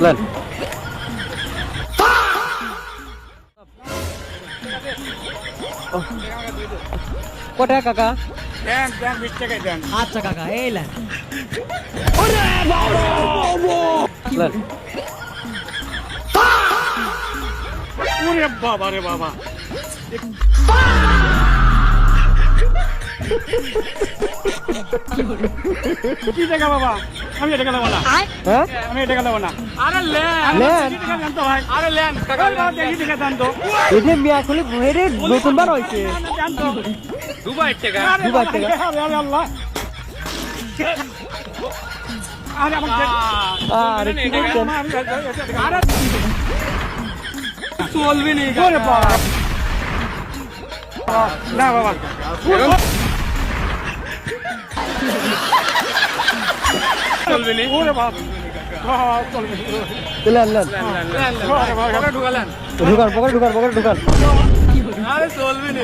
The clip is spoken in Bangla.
লেন কটা কাকা আচ্ছা কাকা এই লেন লেন ওরে বাবা রে বাবা কি টাকা বাবা আমি এটা গেলাম না হ্যাঁ আমি এটা গেলাম না আরে লেন তো ভাই আরে লেন কাকা দেখি টাকা দাম তো এটা মিয়া খুলে ঘুরে নতুন বার হইছে দুবাই টাকা আরে আল্লাহ আরে আমার আরে কি করছেন আরে চলবে না ওরে বাবা না বাবা চলবে না ওরে বাবা চলবে লেন লেন ঢুকালেন ঢুকান পকেটে ঢুকান আরে চলবে না